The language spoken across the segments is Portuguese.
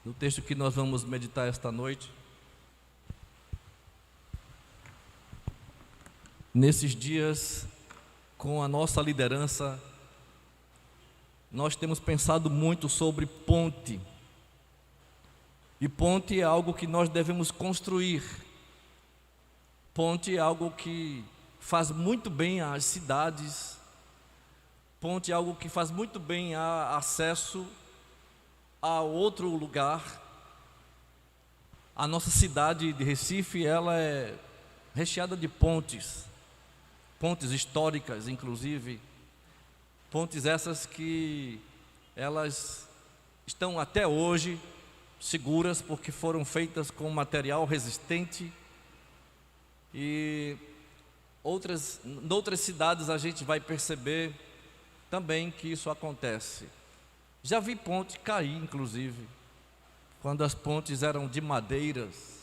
No texto que nós vamos meditar esta noite, nesses dias, com a nossa liderança, nós temos pensado muito sobre ponte. E ponte é algo que nós devemos construir. Ponte é algo que faz muito bem às cidades. Ponte é algo que faz muito bem a acesso a outro lugar. A nossa cidade de Recife, ela é recheada de pontes. Pontes históricas, inclusive. Pontes essas que elas estão até hoje seguras porque foram feitas com material resistente. E noutras cidades a gente vai perceber também que isso acontece. Já vi ponte cair, inclusive, quando as pontes eram de madeiras,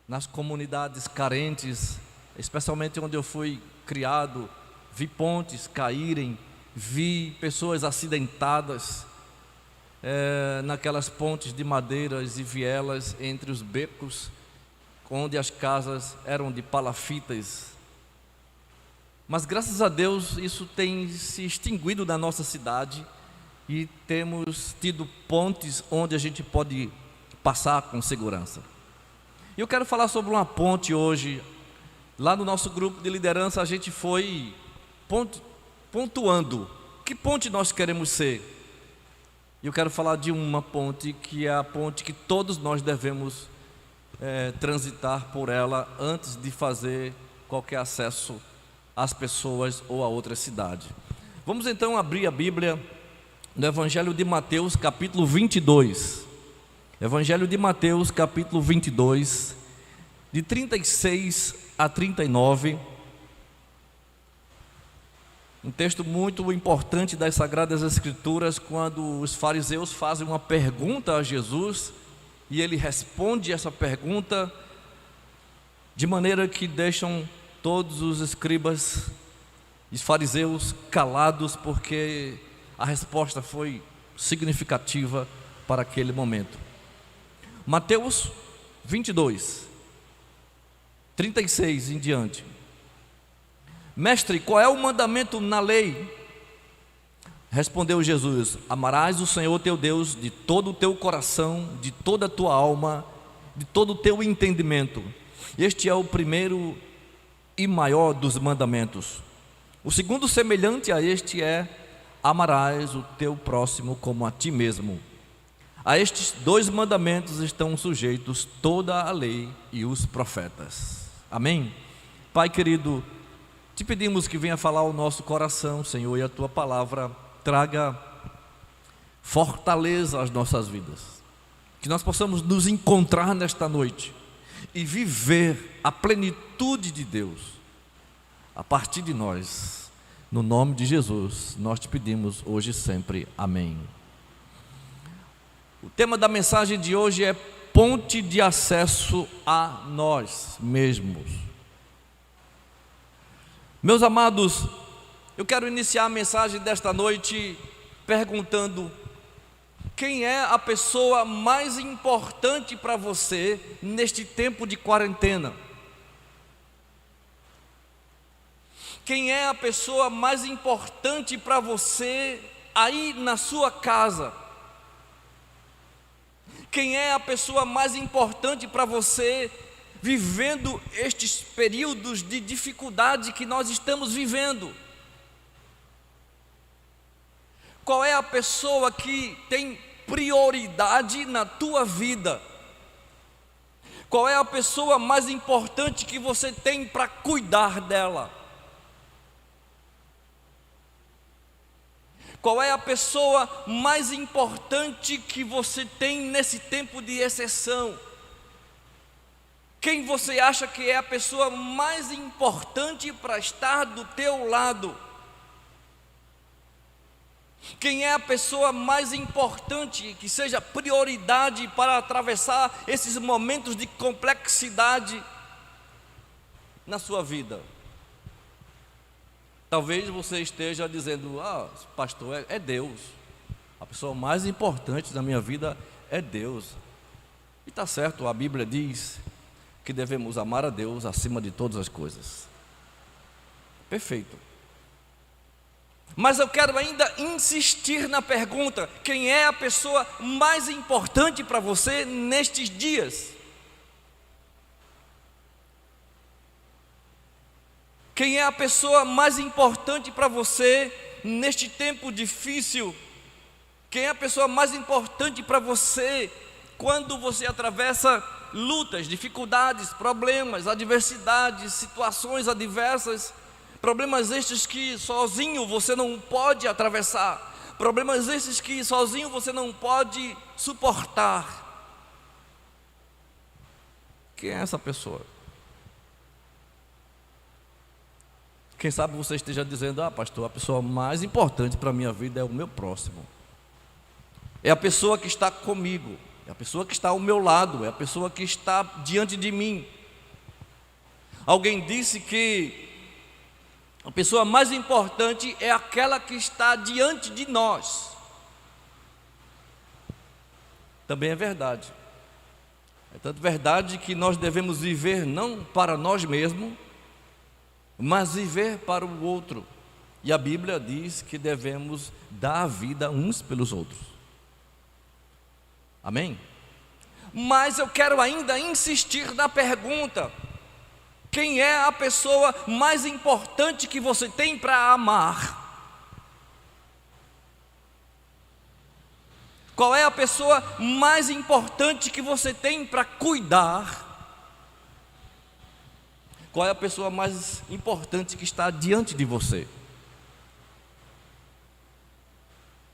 nas comunidades carentes, especialmente onde eu fui criado, vi pontes caírem, vi pessoas acidentadas naquelas pontes de madeiras e vielas entre os becos, onde as casas eram de palafitas. Mas graças a Deus isso tem se extinguido da nossa cidade e temos tido pontes onde a gente pode passar com segurança. E eu quero falar sobre uma ponte hoje. Lá no nosso grupo de liderança a gente foi pontuando que ponte nós queremos ser. E eu quero falar de uma ponte que é a ponte que todos nós devemos transitar por ela antes de fazer qualquer acesso às pessoas ou a outra cidade. Vamos então abrir a Bíblia no Evangelho de Mateus, capítulo 22. Evangelho de Mateus, capítulo 22, de 36 a 39. Um texto muito importante das Sagradas Escrituras, quando os fariseus fazem uma pergunta a Jesus e ele responde essa pergunta de maneira que deixam todos os escribas e fariseus calados, porque a resposta foi significativa para aquele momento. Mateus 22, 36 em diante. Mestre, qual é o mandamento na lei? Respondeu Jesus: amarás o Senhor teu Deus de todo o teu coração, de toda a tua alma, de todo o teu entendimento. Este é o primeiro e maior dos mandamentos. O segundo, semelhante a este, é: amarás o teu próximo como a ti mesmo. A estes dois mandamentos estão sujeitos toda a lei e os profetas. Amém? Pai querido, te pedimos que venha falar ao nosso coração, Senhor, e a tua palavra traga fortaleza às nossas vidas. Que nós possamos nos encontrar nesta noite e viver a plenitude de Deus a partir de nós. No nome de Jesus, nós te pedimos hoje e sempre. Amém. O tema da mensagem de hoje é ponte de acesso a nós mesmos. Meus amados, eu quero iniciar a mensagem desta noite perguntando: quem é a pessoa mais importante para você neste tempo de quarentena? Quem é a pessoa mais importante para você aí na sua casa? Quem é a pessoa mais importante para você vivendo estes períodos de dificuldade que nós estamos vivendo? Qual é a pessoa que tem prioridade na tua vida? Qual é a pessoa mais importante que você tem para cuidar dela? Qual é a pessoa mais importante que você tem nesse tempo de exceção? Quem você acha que é a pessoa mais importante para estar do teu lado? Quem é a pessoa mais importante que seja prioridade para atravessar esses momentos de complexidade na sua vida? Talvez você esteja dizendo: pastor, é Deus. A pessoa mais importante da minha vida é Deus. E está certo, a Bíblia diz que devemos amar a Deus acima de todas as coisas. Perfeito. Mas eu quero ainda insistir na pergunta: quem é a pessoa mais importante para você nestes dias? Quem é a pessoa mais importante para você neste tempo difícil? Quem é a pessoa mais importante para você quando você atravessa lutas, dificuldades, problemas, adversidades, situações adversas? Problemas estes que sozinho você não pode atravessar, problemas estes que sozinho você não pode suportar. Quem é essa pessoa? Quem sabe você esteja dizendo: ah, pastor, a pessoa mais importante para a minha vida é o meu próximo, é a pessoa que está comigo, é a pessoa que está ao meu lado, é a pessoa que está diante de mim. Alguém disse que a pessoa mais importante é aquela que está diante de nós. Também é verdade. É tanto verdade que nós devemos viver não para nós mesmos, mas viver para o outro. E a Bíblia diz que devemos dar a vida uns pelos outros. Amém? Mas eu quero ainda insistir na pergunta: quem é a pessoa mais importante que você tem para amar? Qual é a pessoa mais importante que você tem para cuidar? Qual é a pessoa mais importante que está diante de você?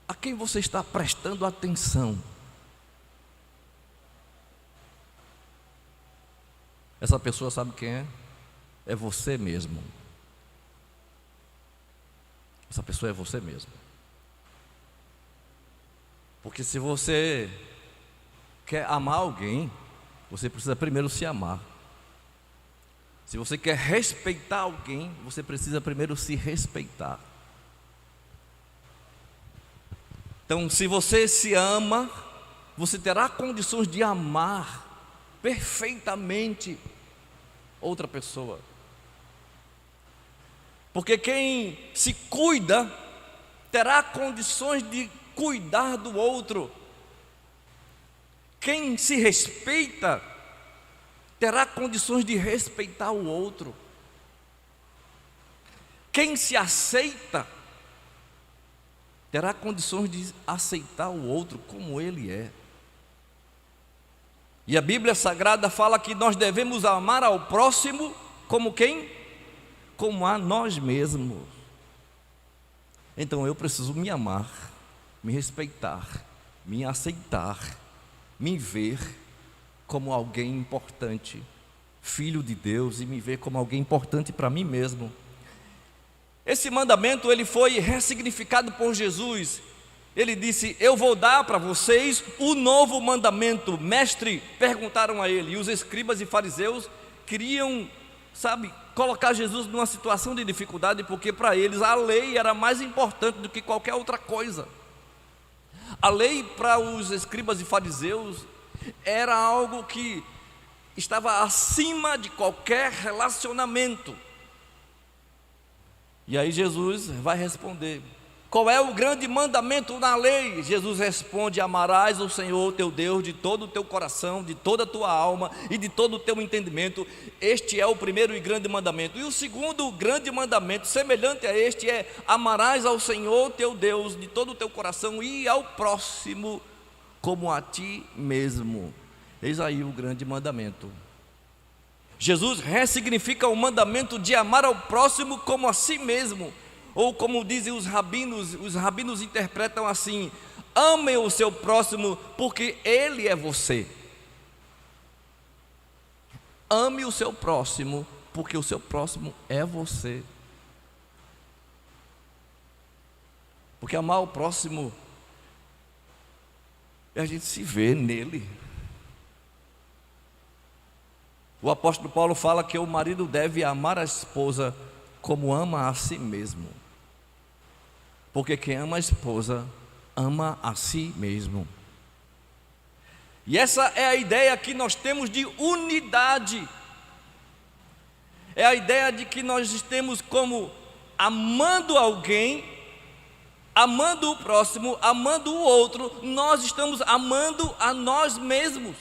A quem você está prestando atenção? Essa pessoa sabe quem é? É você mesmo. Essa pessoa é você mesmo. Porque se você quer amar alguém, você precisa primeiro se amar. Se você quer respeitar alguém, você precisa primeiro se respeitar. Então, se você se ama, você terá condições de amar perfeitamente outra pessoa. Porque quem se cuida terá condições de cuidar do outro. Quem se respeita terá condições de respeitar o outro. Quem se aceita terá condições de aceitar o outro como ele é. E a Bíblia Sagrada fala que nós devemos amar ao próximo como quem? Como a nós mesmos. Então eu preciso me amar, me respeitar, me aceitar, me ver como alguém importante, filho de Deus, e me ver como alguém importante para mim mesmo. Esse mandamento ele foi ressignificado por Jesus. Ele disse: eu vou dar para vocês o novo mandamento. Mestre, perguntaram a ele. E os escribas e fariseus queriam, colocar Jesus numa situação de dificuldade, porque para eles a lei era mais importante do que qualquer outra coisa. A lei para os escribas e fariseus era algo que estava acima de qualquer relacionamento. E aí Jesus vai responder: qual é o grande mandamento na lei? Jesus responde: amarás o Senhor teu Deus de todo o teu coração, de toda a tua alma e de todo o teu entendimento. Este é o primeiro e grande mandamento. E o segundo grande mandamento, semelhante a este, é: amarás ao Senhor teu Deus de todo o teu coração e ao próximo como a ti mesmo. Eis aí o grande mandamento. Jesus ressignifica o mandamento de amar ao próximo como a si mesmo. Ou como dizem os rabinos interpretam assim: ame o seu próximo porque ele é você. Ame o seu próximo porque o seu próximo é você. Porque amar o próximo é a gente se ver nele. O apóstolo Paulo fala que o marido deve amar a esposa como ama a si mesmo. Porque quem ama a esposa, ama a si mesmo. E essa é a ideia que nós temos de unidade. É a ideia de que nós estamos como amando alguém, amando o próximo, amando o outro, nós estamos amando a nós mesmos.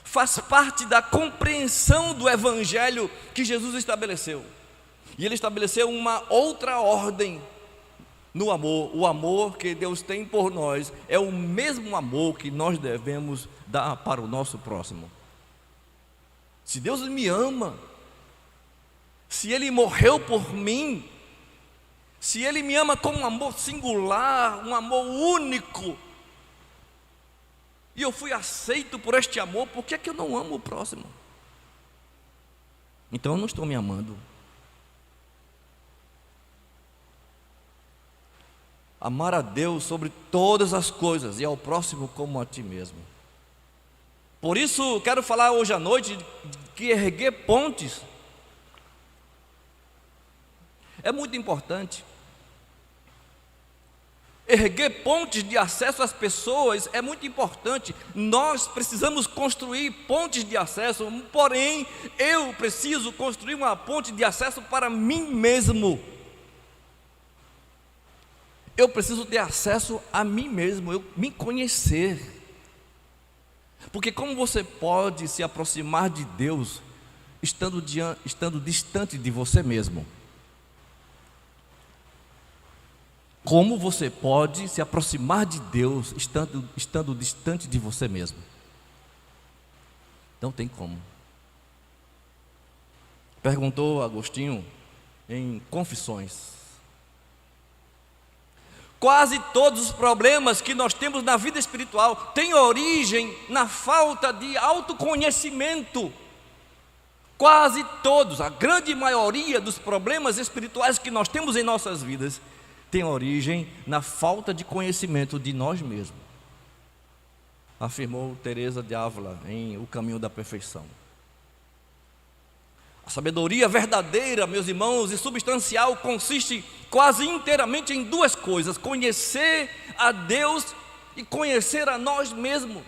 Faz parte da compreensão do Evangelho que Jesus estabeleceu. E Ele estabeleceu uma outra ordem no amor. O amor que Deus tem por nós é o mesmo amor que nós devemos dar para o nosso próximo. Se Deus me ama, se Ele morreu por mim, se Ele me ama com um amor singular, um amor único, e eu fui aceito por este amor, por que é que eu não amo o próximo? Então eu não estou me amando. Amar a Deus sobre todas as coisas e ao próximo como a ti mesmo. Por isso quero falar hoje à noite que erguer pontes é muito importante. Erguer pontes de acesso às pessoas é muito importante. Nós precisamos construir pontes de acesso, porém eu preciso construir uma ponte de acesso para mim mesmo. Eu preciso ter acesso a mim mesmo, eu me conhecer. Porque como você pode se aproximar de Deus estando distante de você mesmo? Como você pode se aproximar de Deus estando distante de você mesmo? Não tem como. Perguntou Agostinho em Confissões. Quase todos os problemas que nós temos na vida espiritual têm origem na falta de autoconhecimento. Quase todos, a grande maioria dos problemas espirituais que nós temos em nossas vidas tem origem na falta de conhecimento de nós mesmos, afirmou Teresa de Ávila em O Caminho da Perfeição. A sabedoria verdadeira, meus irmãos, e substancial consiste quase inteiramente em duas coisas: conhecer a Deus e conhecer a nós mesmos.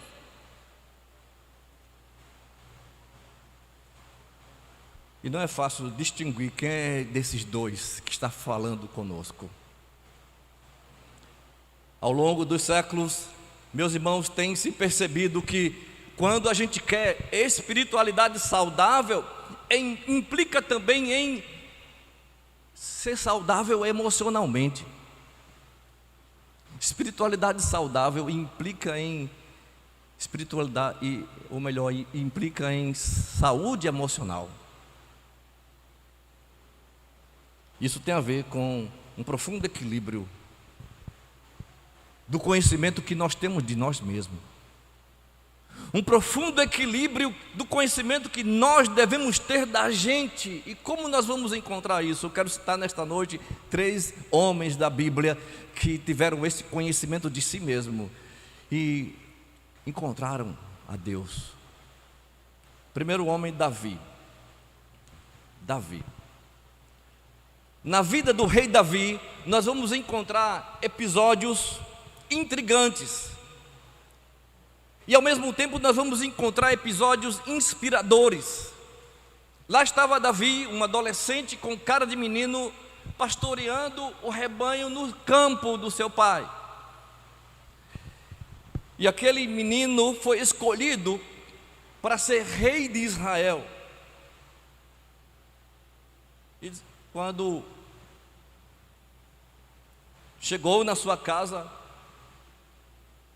E não é fácil distinguir quem é desses dois que está falando conosco. Ao longo dos séculos, meus irmãos, tem se percebido que quando a gente quer espiritualidade saudável, implica também em ser saudável emocionalmente. Espiritualidade saudável implica em espiritualidade, ou melhor, implica em saúde emocional. Isso tem a ver com um profundo equilíbrio do conhecimento que nós temos de nós mesmos. Um profundo equilíbrio do conhecimento que nós devemos ter da gente. E como nós vamos encontrar isso? Eu quero citar nesta noite 3 homens da Bíblia que tiveram esse conhecimento de si mesmo e encontraram a Deus. Primeiro homem, Davi. Na vida do rei Davi, nós vamos encontrar episódios intrigantes. E ao mesmo tempo nós vamos encontrar episódios inspiradores. Lá estava Davi, um adolescente com cara de menino, pastoreando o rebanho no campo do seu pai. E aquele menino foi escolhido para ser rei de Israel. E quando chegou na sua casa,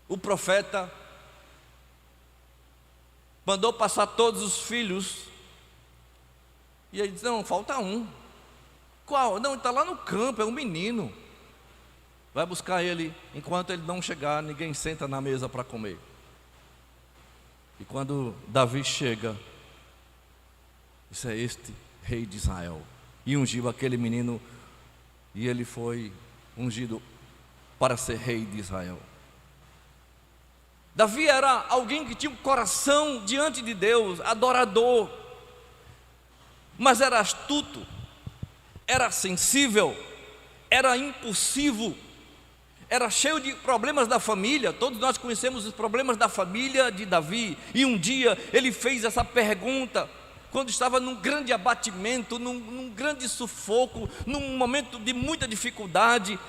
o profeta mandou passar todos os filhos. E ele disse: não, falta um. Qual? Não, ele está lá no campo, é um menino. Vai buscar ele. Enquanto ele não chegar, ninguém senta na mesa para comer. E quando Davi chega, isso é este rei de Israel. E ungiu aquele menino, e ele foi ungido para ser rei de Israel. Davi era alguém que tinha um coração diante de Deus, adorador, mas era astuto, era sensível, era impulsivo, era cheio de problemas da família. Todos nós conhecemos os problemas da família de Davi. E um dia ele fez essa pergunta, quando estava num grande abatimento, num grande sufoco, num momento de muita dificuldade: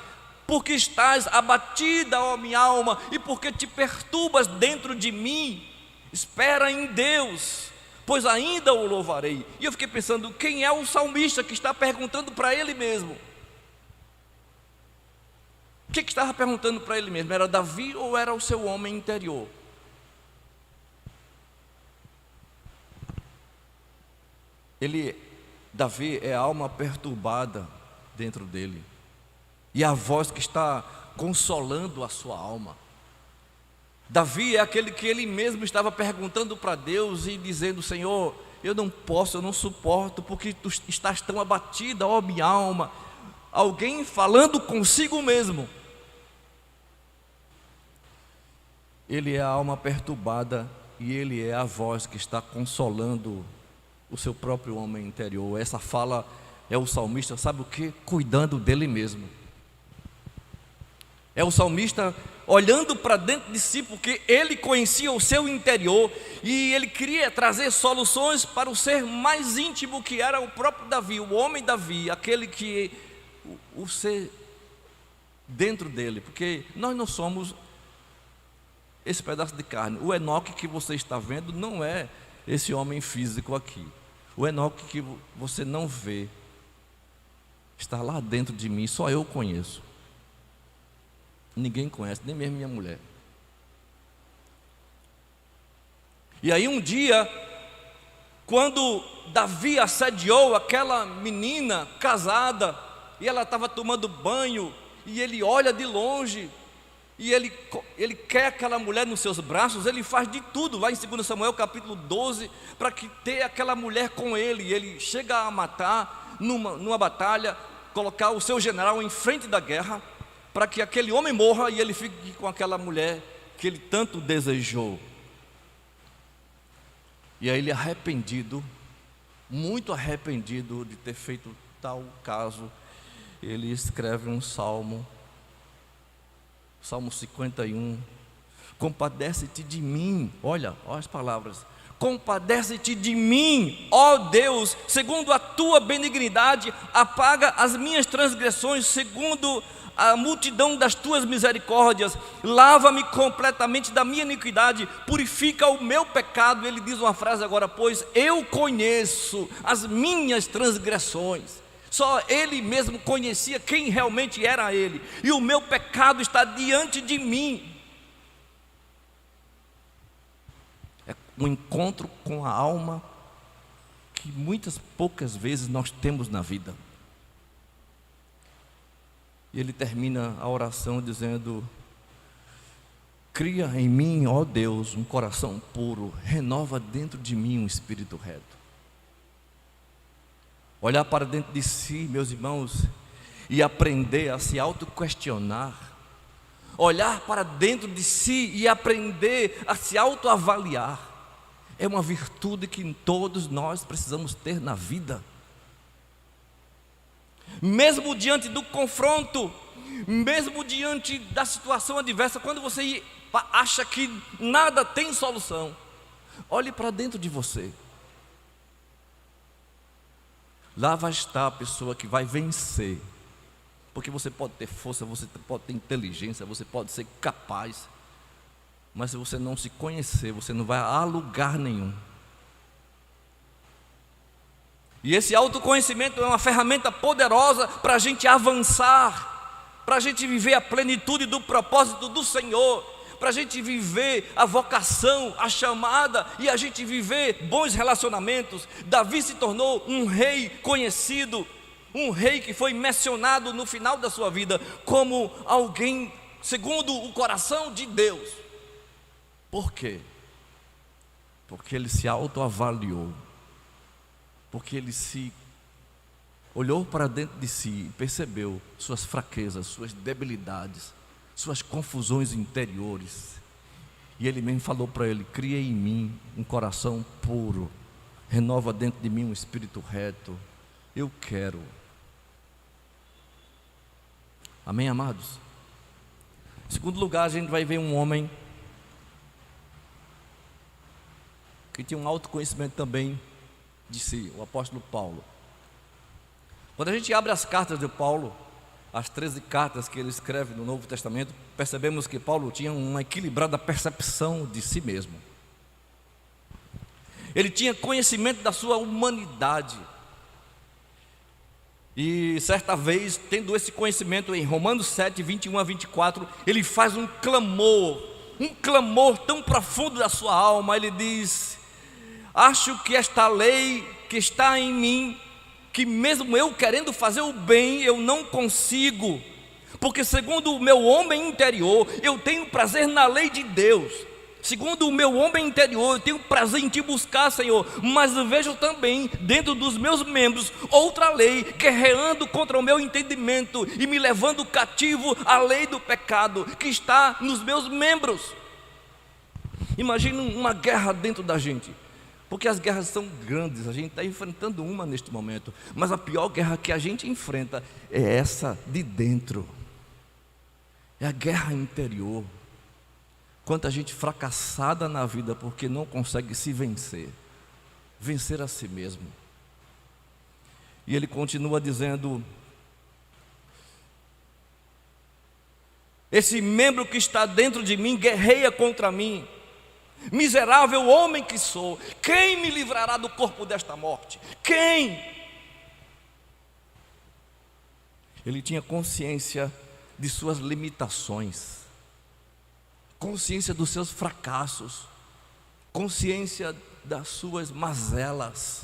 por que estás abatida, ó minha alma, e por que te perturbas dentro de mim? Espera em Deus, pois ainda o louvarei. E eu fiquei pensando, quem é o salmista que está perguntando para ele mesmo? O que estava perguntando para ele mesmo? Era Davi ou era o seu homem interior? Davi é a alma perturbada dentro dele, e a voz que está consolando a sua alma. Davi é aquele que ele mesmo estava perguntando para Deus e dizendo: Senhor, eu não posso, eu não suporto, porque tu estás tão abatida, ó minha alma. Alguém falando consigo mesmo. Ele é a alma perturbada e ele é a voz que está consolando o seu próprio homem interior. Essa fala é o salmista, sabe o que? Cuidando dele mesmo. É o salmista olhando para dentro de si, porque ele conhecia o seu interior e ele queria trazer soluções para o ser mais íntimo, que era o próprio Davi, o homem Davi, aquele que o ser dentro dele, porque nós não somos esse pedaço de carne. O Enoque que você está vendo não é esse homem físico aqui. O Enoque que você não vê está lá dentro de mim, só eu conheço. Ninguém conhece, nem mesmo minha mulher. E aí um dia, quando Davi assediou aquela menina casada, e ela estava tomando banho, e ele olha de longe, e ele quer aquela mulher nos seus braços, ele faz de tudo, lá em 2 Samuel capítulo 12, para que ter aquela mulher com ele. E ele chega a matar, numa batalha, colocar o seu general em frente da guerra, para que aquele homem morra e ele fique com aquela mulher que ele tanto desejou. E aí ele arrependido, muito arrependido de ter feito tal caso, ele escreve um salmo, Salmo 51, compadece-te de mim. Olha as palavras: compadece-te de mim, ó Deus, segundo a tua benignidade, apaga as minhas transgressões, segundo a multidão das tuas misericórdias, lava-me completamente da minha iniquidade, purifica o meu pecado. Ele diz uma frase agora: pois eu conheço as minhas transgressões. Só ele mesmo conhecia quem realmente era ele, e o meu pecado está diante de mim. É um encontro com a alma que poucas vezes nós temos na vida. E ele termina a oração dizendo: cria em mim, ó Deus, um coração puro, renova dentro de mim um espírito reto. Olhar para dentro de si, meus irmãos, e aprender a se autoquestionar. Olhar para dentro de si e aprender a se autoavaliar. É uma virtude que todos nós precisamos ter na vida. Mesmo diante do confronto, mesmo diante da situação adversa, quando você acha que nada tem solução, olhe para dentro de você. Lá vai estar a pessoa que vai vencer, porque você pode ter força, você pode ter inteligência, você pode ser capaz, mas se você não se conhecer, você não vai a lugar nenhum. E esse autoconhecimento é uma ferramenta poderosa para a gente avançar, para a gente viver a plenitude do propósito do Senhor, para a gente viver a vocação, a chamada, e a gente viver bons relacionamentos. Davi se tornou um rei conhecido, um rei que foi mencionado no final da sua vida como alguém segundo o coração de Deus. Por quê? Porque ele se autoavaliou, porque ele se olhou para dentro de si e percebeu suas fraquezas, suas debilidades, suas confusões interiores. E ele mesmo falou para ele: cria em mim um coração puro, renova dentro de mim um espírito reto. Eu quero. Amém, amados? Em segundo lugar, a gente vai ver um homem que tinha um autoconhecimento também de si, o apóstolo Paulo. Quando a gente abre as cartas de Paulo, as 13 cartas que ele escreve no Novo Testamento, percebemos que Paulo tinha uma equilibrada percepção de si mesmo. Ele tinha conhecimento da sua humanidade. E certa vez, tendo esse conhecimento, em Romanos 7, 21 a 24, ele faz um clamor tão profundo da sua alma. Ele diz: acho que esta lei que está em mim, que mesmo eu querendo fazer o bem, eu não consigo, porque segundo o meu homem interior, eu tenho prazer na lei de Deus. Segundo o meu homem interior, eu tenho prazer em te buscar, Senhor, mas vejo também dentro dos meus membros outra lei, guerreando contra o meu entendimento e me levando cativo à lei do pecado que está nos meus membros. Imagina uma guerra dentro da gente, porque as guerras são grandes, a gente está enfrentando uma neste momento, mas a pior guerra que a gente enfrenta é essa de dentro, é a guerra interior. Quanta gente fracassada na vida porque não consegue se vencer a si mesmo. E ele continua dizendo: esse membro que está dentro de mim guerreia contra mim. Miserável homem que sou, quem me livrará do corpo desta morte? Quem? Ele tinha consciência de suas limitações, consciência dos seus fracassos, consciência das suas mazelas.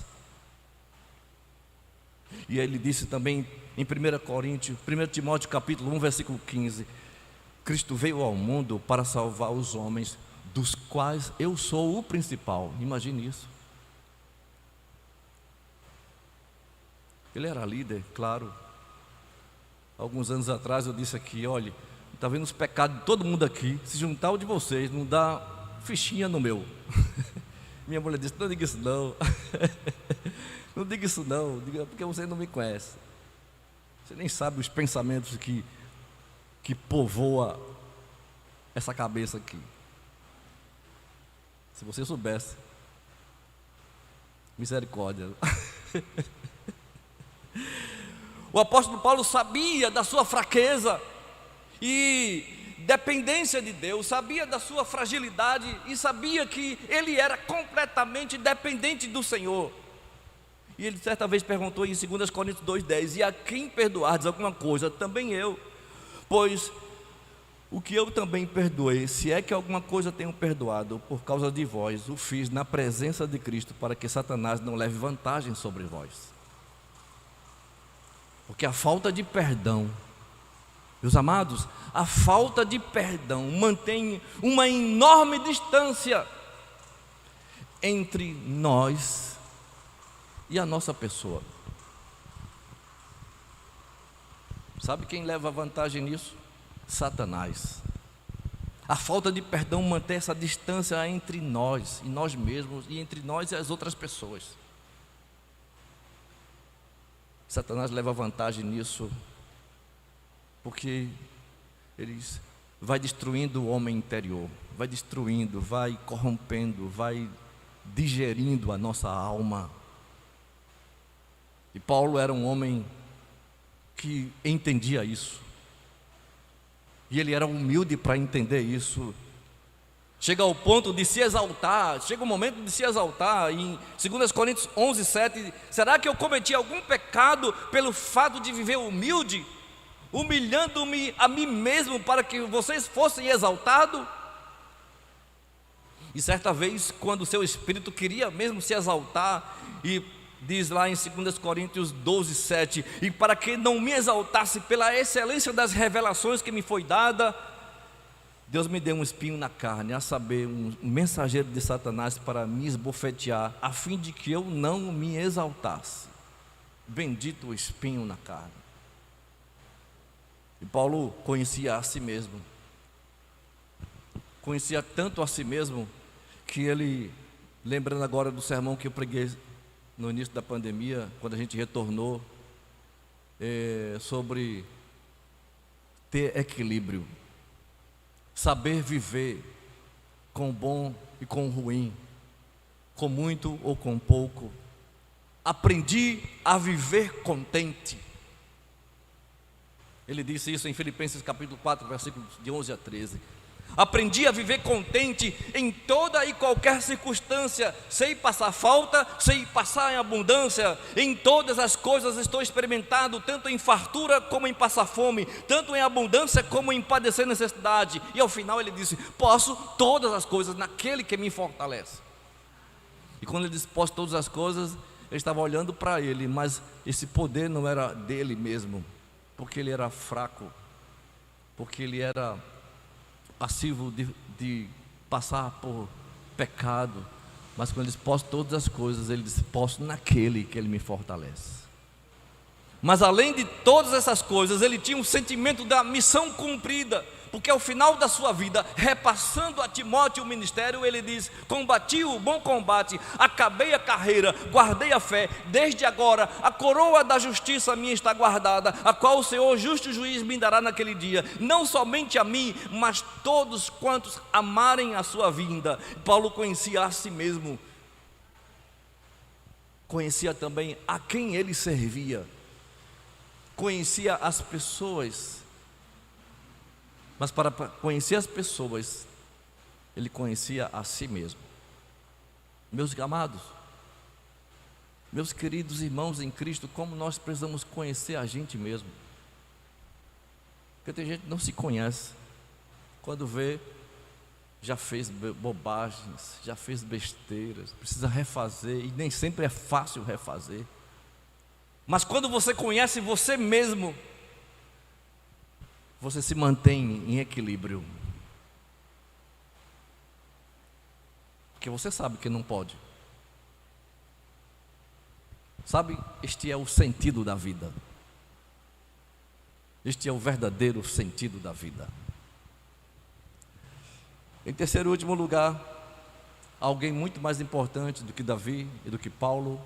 E ele disse também em 1 Timóteo capítulo 1, versículo 15: Cristo veio ao mundo para salvar os homens, dos quais eu sou o principal. Imagine isso. Ele era líder, claro. Alguns anos atrás eu disse aqui: olha, está vendo os pecados de todo mundo aqui, se juntar o de vocês, não dá fichinha no meu. Minha mulher disse: não diga isso não. Não diga isso não, diga porque você não me conhece. Você nem sabe os pensamentos que povoa essa cabeça aqui. Se você soubesse. Misericórdia. O apóstolo Paulo sabia da sua fraqueza e dependência de Deus, sabia da sua fragilidade e sabia que ele era completamente dependente do Senhor. E ele certa vez perguntou em 2 Coríntios 2,10: e a quem perdoardes alguma coisa, também eu, pois o que eu também perdoei, se é que alguma coisa tenho perdoado por causa de vós, o fiz na presença de Cristo, para que Satanás não leve vantagem sobre vós. Porque a falta de perdão, meus amados, a falta de perdão mantém uma enorme distância entre nós e a nossa pessoa. Sabe quem leva vantagem nisso? Satanás. A falta de perdão mantém essa distância entre nós e nós mesmos, e entre nós e as outras pessoas. Satanás leva vantagem nisso, porque ele vai destruindo o homem interior, vai destruindo, vai corrompendo, vai digerindo a nossa alma. E Paulo era um homem que entendia isso. E ele era humilde para entender isso. Chega ao ponto de se exaltar, chega o momento de se exaltar. Em 2 Coríntios 11, 7, será que eu cometi algum pecado pelo fato de viver humilde, humilhando-me a mim mesmo para que vocês fossem exaltados? E certa vez, quando o seu espírito queria mesmo se exaltar, e diz lá em 2 Coríntios 12, 7, e para que não me exaltasse pela excelência das revelações que me foi dada, Deus me deu um espinho na carne, a saber, um mensageiro de Satanás para me esbofetear, a fim de que eu não me exaltasse. Bendito o espinho na carne. E Paulo conhecia a si mesmo, conhecia tanto a si mesmo, que ele, lembrando agora do sermão que eu preguei no início da pandemia, quando a gente retornou, sobre ter equilíbrio. saber viver com o bom e com o ruim, com muito ou com pouco. Aprendi a viver contente. Ele disse isso em Filipenses capítulo 4, versículos de 11 a 13. Aprendi a viver contente em toda e qualquer circunstância. Sei passar falta, sei passar em abundância. Em todas as coisas estou experimentado, tanto em fartura como em passar fome, tanto em abundância como em padecer necessidade. E ao final ele disse: posso todas as coisas naquele que me fortalece. E quando ele disse posso todas as coisas, ele estava olhando para ele, mas esse poder não era dele mesmo, porque ele era fraco, porque ele era passivo de passar por pecado. Mas quando ele disse posso todas as coisas, ele disse posso naquele que ele me fortalece. Mas além de todas essas coisas, ele tinha um sentimento da missão cumprida, porque ao final da sua vida, repassando a Timóteo o ministério, ele diz: combati o bom combate, acabei a carreira, guardei a fé. Desde agora a coroa da justiça minha está guardada, a qual o Senhor justo juiz me dará naquele dia, não somente a mim, mas todos quantos amarem a sua vinda. Paulo conhecia a si mesmo, conhecia também a quem ele servia, conhecia as pessoas. Mas para conhecer as pessoas, ele conhecia a si mesmo. Meus amados, meus queridos irmãos em Cristo, como nós precisamos conhecer a gente mesmo. Porque tem gente que não se conhece. Quando vê, já fez bobagens, já fez besteiras, precisa refazer, e nem sempre é fácil refazer. Mas quando você conhece você mesmo, você se mantém em equilíbrio, porque você sabe que não pode. Sabe, este é o sentido da vida. Este é o verdadeiro sentido da vida. Em terceiro e último lugar, alguém muito mais importante do que Davi e do que Paulo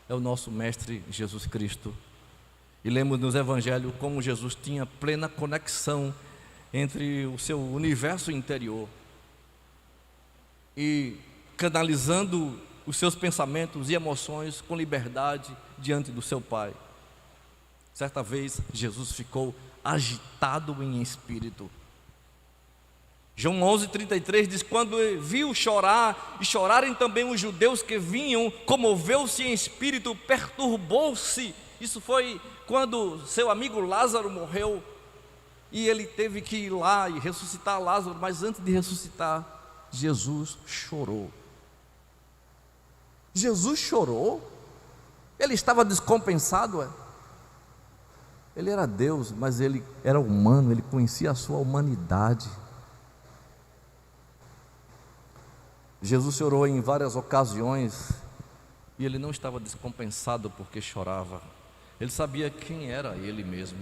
é o nosso mestre Jesus Cristo. E lemos nos evangelhos como Jesus tinha plena conexão entre o seu universo interior e canalizando os seus pensamentos e emoções com liberdade diante do seu Pai. Certa vez Jesus ficou agitado em espírito. João 11:33 diz: quando viu chorar e chorarem também os judeus que vinham, comoveu-se em espírito, perturbou-se. Isso foi quando seu amigo Lázaro morreu e ele teve que ir lá e ressuscitar Lázaro. Mas antes de ressuscitar, Jesus chorou. Jesus chorou? Ele estava descompensado? Ele era Deus, mas ele era humano, ele conhecia a sua humanidade. Jesus chorou em várias ocasiões e ele não estava descompensado porque chorava. Ele sabia quem era ele mesmo.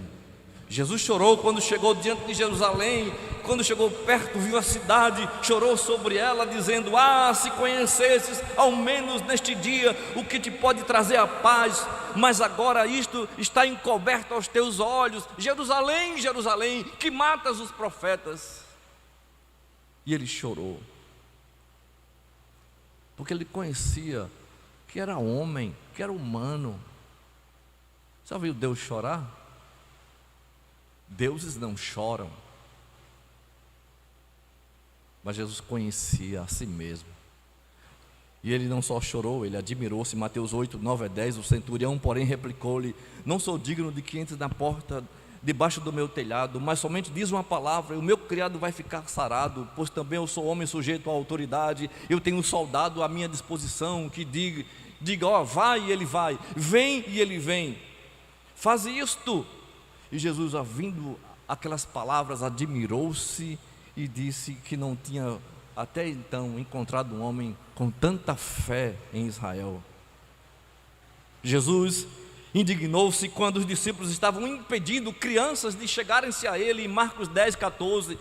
Jesus chorou quando chegou diante de Jerusalém, quando chegou perto, viu a cidade, chorou sobre ela, dizendo: se conhecesses ao menos neste dia o que te pode trazer a paz, mas agora isto está encoberto aos teus olhos. Jerusalém, Jerusalém, que matas os profetas. E ele chorou, porque ele conhecia que era homem, que era humano. Já viu Deus chorar? Deuses não choram. Mas Jesus conhecia a si mesmo. E ele não só chorou, ele admirou-se. Mateus 8, 9 a 10. O centurião, porém, replicou-lhe: não sou digno de que entres na porta debaixo do meu telhado, mas somente diz uma palavra e o meu criado vai ficar sarado. Pois também eu sou homem sujeito à autoridade. Eu tenho um soldado à minha disposição que diga: vai, e ele vai, vem, e ele vem. Faz isto. E Jesus, ouvindo aquelas palavras, admirou-se e disse que não tinha até então encontrado um homem com tanta fé em Israel. Jesus indignou-se quando os discípulos estavam impedindo crianças de chegarem-se a ele. Em Marcos 10, 14,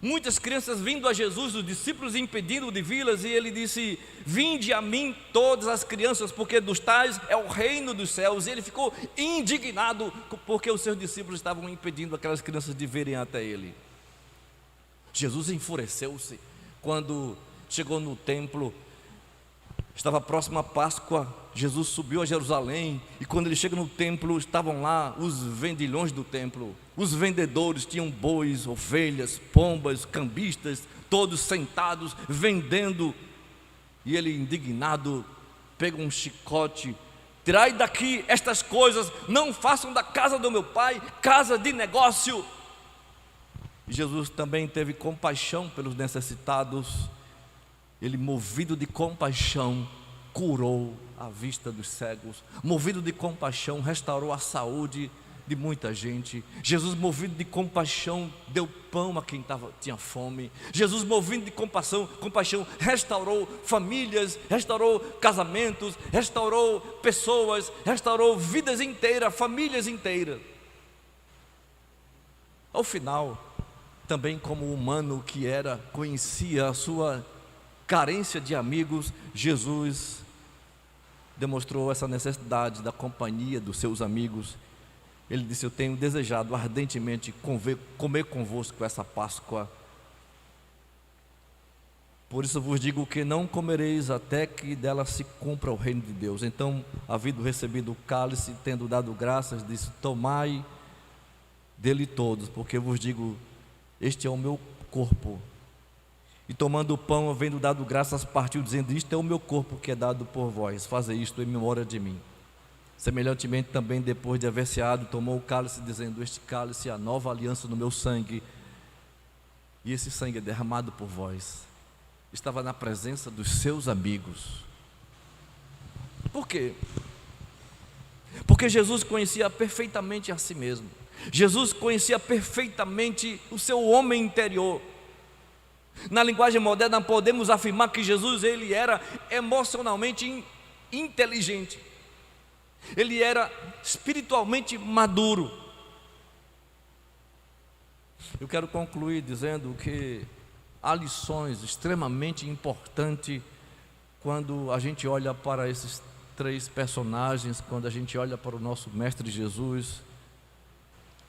muitas crianças vindo a Jesus, os discípulos impedindo de vê-las, e ele disse: vinde a mim todas as crianças, porque dos tais é o reino dos céus. E ele ficou indignado porque os seus discípulos estavam impedindo aquelas crianças de virem até ele. Jesus enfureceu-se quando chegou no templo. Estava próximo à Páscoa, Jesus subiu a Jerusalém, e quando ele chega no templo, estavam lá os vendilhões do templo, os vendedores, tinham bois, ovelhas, pombas, cambistas, todos sentados, vendendo, e ele, indignado, pega um chicote: tirai daqui estas coisas, não façam da casa do meu pai casa de negócio. E Jesus também teve compaixão pelos necessitados. Ele, movido de compaixão, curou a vista dos cegos. Movido de compaixão, restaurou a saúde de muita gente. Jesus, movido de compaixão, deu pão a quem tinha fome. Jesus, movido de compaixão, restaurou famílias, restaurou casamentos, restaurou pessoas, restaurou vidas inteiras, famílias inteiras. Ao final, também como humano que era, conhecia a sua carência de amigos, Jesus demonstrou essa necessidade da companhia dos seus amigos. Ele disse: eu tenho desejado ardentemente comer convosco essa Páscoa. Por isso vos digo que não comereis até que dela se cumpra o reino de Deus. Então, havendo recebido o cálice, tendo dado graças, disse: tomai dele todos, porque vos digo, este é o meu corpo. E tomando o pão, havendo dado graças, partiu, dizendo: isto é o meu corpo que é dado por vós, fazei isto em memória de mim. Semelhantemente também, depois de haver ceado, tomou o cálice, dizendo: este cálice é a nova aliança no meu sangue, e esse sangue é derramado por vós. Estava na presença dos seus amigos. Por quê? Porque Jesus conhecia perfeitamente a si mesmo. Jesus conhecia perfeitamente o seu homem interior. Na linguagem moderna, podemos afirmar que Jesus, ele era emocionalmente inteligente. Ele era espiritualmente maduro. Eu quero concluir dizendo que há lições extremamente importantes quando a gente olha para esses três personagens, quando a gente olha para o nosso Mestre Jesus.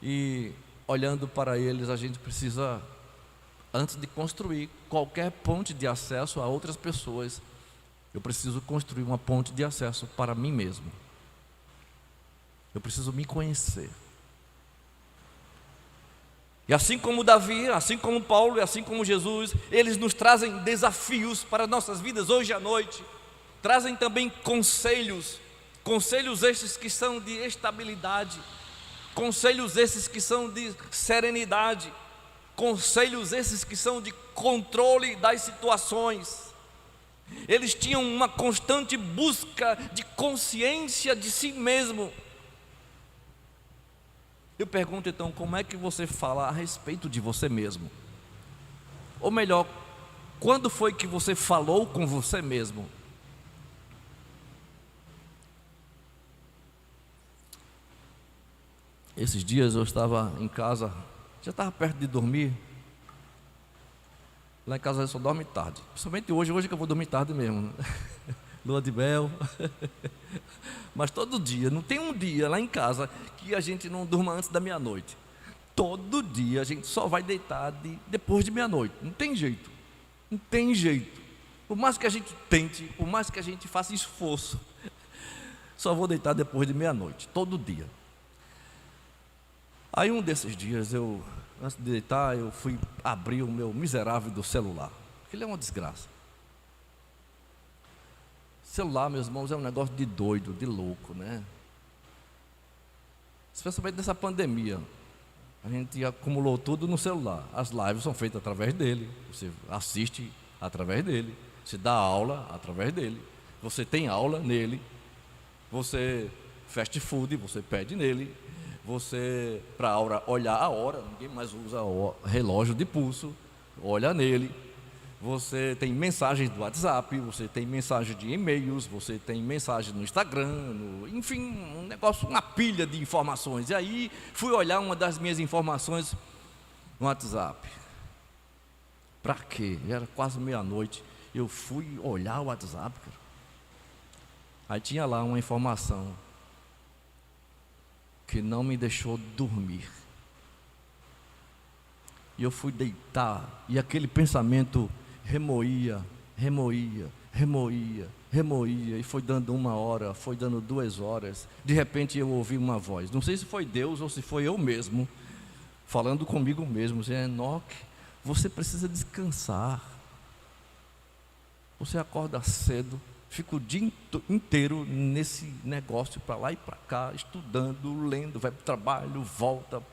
E olhando para eles, a gente precisa, antes de construir qualquer ponte de acesso a outras pessoas, eu preciso construir uma ponte de acesso para mim mesmo. Eu preciso me conhecer. E assim como Davi, assim como Paulo e assim como Jesus, eles nos trazem desafios para nossas vidas hoje à noite. Trazem também conselhos estes que são de estabilidade, conselhos esses que são de serenidade, conselhos esses que são de controle das situações. Eles tinham uma constante busca de consciência de si mesmo. Eu pergunto então, como é que você fala a respeito de você mesmo? Ou melhor, quando foi que você falou com você mesmo? Esses dias eu estava em casa, já estava perto de dormir. Lá em casa eu só dorme tarde, principalmente hoje que eu vou dormir tarde mesmo, né? Lua de mel. Mas todo dia, não tem um dia lá em casa que a gente não durma antes da meia-noite. Todo dia a gente só vai deitar depois de meia-noite. Não tem jeito, não tem jeito. Por mais que a gente tente, por mais que a gente faça esforço, só vou deitar depois de meia-noite, todo dia. Aí um desses dias, antes de deitar, eu fui abrir o meu miserável do celular. Aquilo é uma desgraça. Celular, meus irmãos, é um negócio de doido, de louco, né? Especialmente nessa pandemia. A gente acumulou tudo no celular. As lives são feitas através dele. Você assiste através dele. Você dá aula através dele. Você tem aula nele. Você fast food, você pede nele. Você, para olhar a hora, ninguém mais usa relógio de pulso, olha nele. Você tem mensagens do WhatsApp, você tem mensagem de e-mails, você tem mensagem no Instagram, enfim, um negócio, uma pilha de informações. E aí fui olhar uma das minhas informações no WhatsApp. Para quê? Era quase meia-noite. Eu fui olhar o WhatsApp, cara. Aí tinha lá uma informação que não me deixou dormir. E eu fui deitar, e aquele pensamento remoía, e foi dando 1 hora, foi dando 2 horas. De repente eu ouvi uma voz, não sei se foi Deus ou se foi eu mesmo, falando comigo mesmo, dizendo: Enoque, você precisa descansar. Você acorda cedo, fica o dia inteiro nesse negócio, para lá e para cá, estudando, lendo, vai para o trabalho, volta,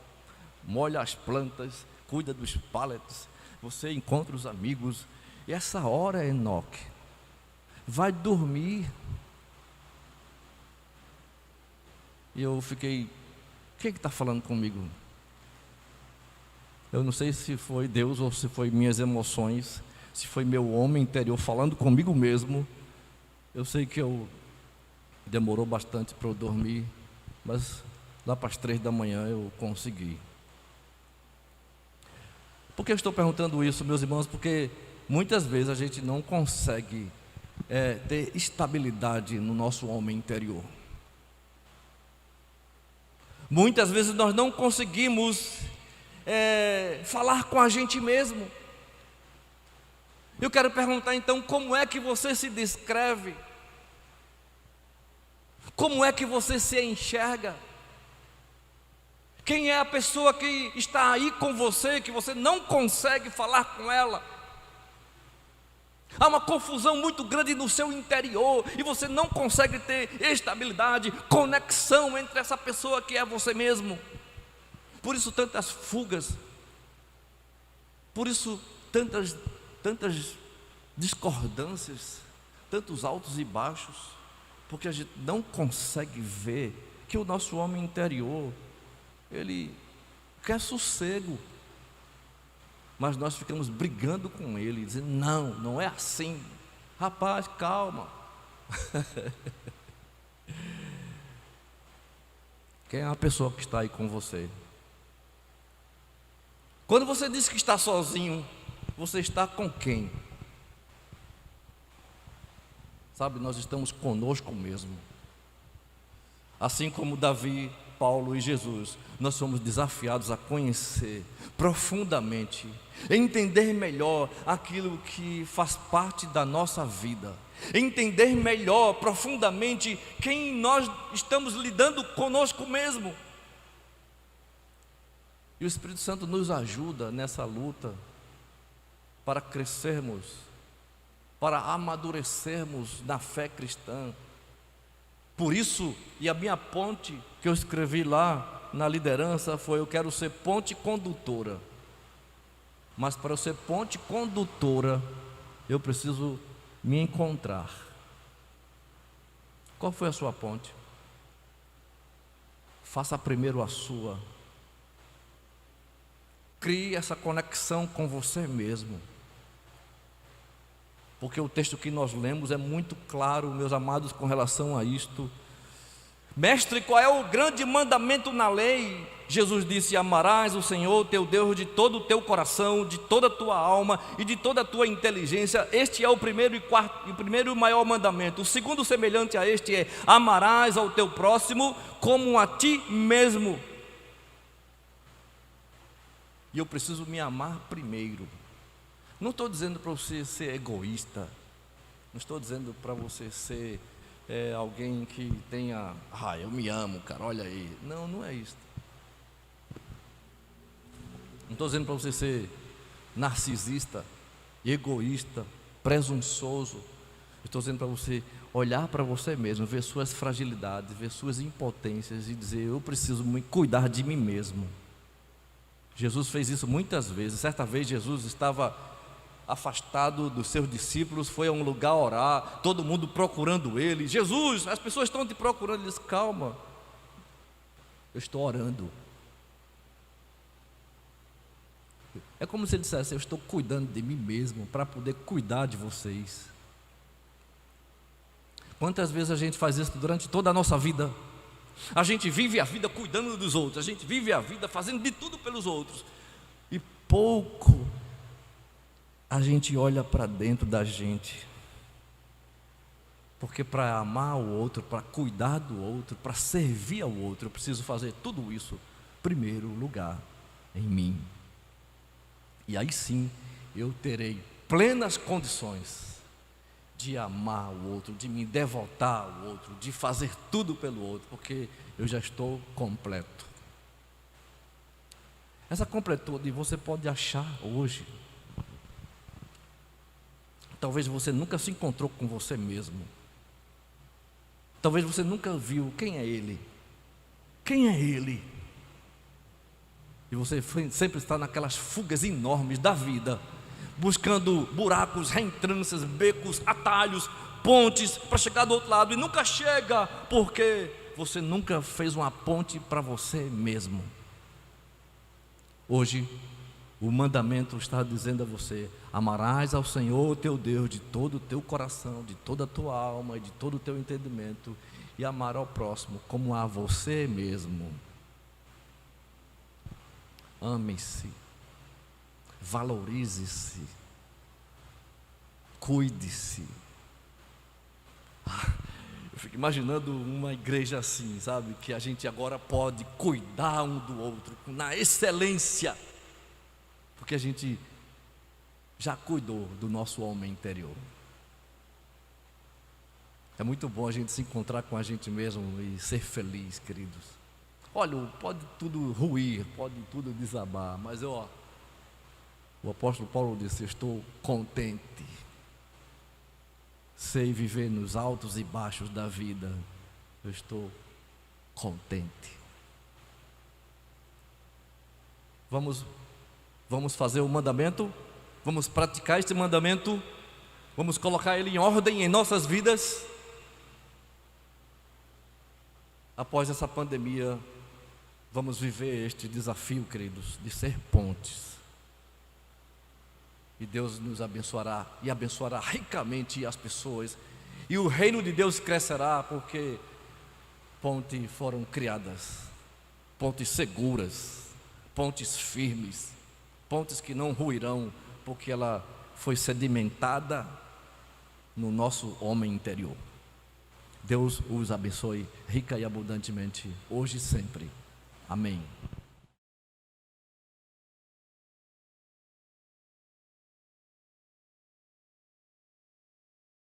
molha as plantas, cuida dos pallets, você encontra os amigos. E essa hora, Enoque, vai dormir. E eu fiquei: quem é que está falando comigo? Eu não sei se foi Deus ou se foi minhas emoções, se foi meu homem interior falando comigo mesmo. Eu sei que demorou bastante para eu dormir, mas lá para as 3 da manhã eu consegui. Por que eu estou perguntando isso, meus irmãos? Porque muitas vezes a gente não consegue ter estabilidade no nosso homem interior. Muitas vezes nós não conseguimos falar com a gente mesmo. Eu quero perguntar então, como é que você se descreve? Como é que você se enxerga? Quem é a pessoa que está aí com você, que você não consegue falar com ela? Há uma confusão muito grande no seu interior, e você não consegue ter estabilidade, conexão entre essa pessoa que é você mesmo. Por isso tantas fugas, por isso tantas discordâncias, tantos altos e baixos, porque a gente não consegue ver que o nosso homem interior, ele quer sossego, mas nós ficamos brigando com ele, dizendo: não é assim, rapaz, calma. Quem é a pessoa que está aí com você? Quando você diz que está sozinho, você está com quem? Sabe, nós estamos conosco mesmo. Assim como Davi, Paulo e Jesus, nós somos desafiados a conhecer profundamente, entender melhor aquilo que faz parte da nossa vida, entender melhor, profundamente, quem nós estamos lidando conosco mesmo. E o Espírito Santo nos ajuda nessa luta para crescermos, para amadurecermos na fé cristã. Por isso, e a minha ponte que eu escrevi lá na liderança foi: eu quero ser ponte condutora. Mas para eu ser ponte condutora, eu preciso me encontrar. Qual foi a sua ponte? Faça primeiro a sua. Crie essa conexão com você mesmo. Porque o texto que nós lemos é muito claro, meus amados, com relação a isto. Mestre, qual é o grande mandamento na lei? Jesus disse: amarás o Senhor teu Deus de todo o teu coração, de toda a tua alma e de toda a tua inteligência. Este é o primeiro e maior mandamento. O segundo, semelhante a este, é: amarás ao teu próximo como a ti mesmo. E eu preciso me amar primeiro. Não estou dizendo para você ser egoísta, não estou dizendo para você ser alguém que tenha: eu me amo, cara, olha aí. Não é isso. Não estou dizendo para você ser narcisista, egoísta, presunçoso. Estou dizendo para você olhar para você mesmo, ver suas fragilidades, ver suas impotências e dizer: eu preciso cuidar de mim mesmo. Jesus fez isso muitas vezes. Certa vez Jesus estava afastado dos seus discípulos, foi a um lugar orar, todo mundo procurando ele. Jesus, as pessoas estão te procurando. Ele disse: calma, eu estou orando. É como se ele dissesse: eu estou cuidando de mim mesmo para poder cuidar de vocês. Quantas vezes a gente faz isso durante toda a nossa vida? A gente vive a vida cuidando dos outros, a gente vive a vida fazendo de tudo pelos outros, e pouco a gente olha para dentro da gente. Porque para amar o outro, para cuidar do outro, para servir ao outro, eu preciso fazer tudo isso, primeiro lugar, em mim. E aí sim eu terei plenas condições de amar o outro, de me devotar ao outro, de fazer tudo pelo outro, porque eu já estou completo. Essa completude você pode achar hoje. Talvez você nunca se encontrou com você mesmo. Talvez você nunca viu quem é Ele. Quem é Ele? E você sempre está naquelas fugas enormes da vida, buscando buracos, reentrâncias, becos, atalhos, pontes para chegar do outro lado, e nunca chega, porque você nunca fez uma ponte para você mesmo. Hoje, o mandamento está dizendo a você: amarás ao Senhor teu Deus de todo o teu coração, de toda a tua alma e de todo o teu entendimento, e amar ao próximo como a você mesmo. Ame-se, valorize-se, cuide-se. Eu fico imaginando uma igreja assim, sabe? Que a gente agora pode cuidar um do outro na excelência, porque a gente já cuidou do nosso homem interior. É muito bom a gente se encontrar com a gente mesmo e ser feliz, queridos. Olha, pode tudo ruir, pode tudo desabar, mas o apóstolo Paulo disse: eu estou contente. Sei viver nos altos e baixos da vida. Eu estou contente. Vamos fazer o mandamento? Vamos praticar este mandamento? Vamos colocar ele em ordem em nossas vidas? Após essa pandemia, vamos viver este desafio, queridos, de ser pontes. E Deus nos abençoará, e abençoará ricamente as pessoas. E o reino de Deus crescerá, porque pontes foram criadas, pontes seguras, pontes firmes, pontes que não ruirão, porque ela foi sedimentada no nosso homem interior. Deus os abençoe rica e abundantemente, hoje e sempre. Amém.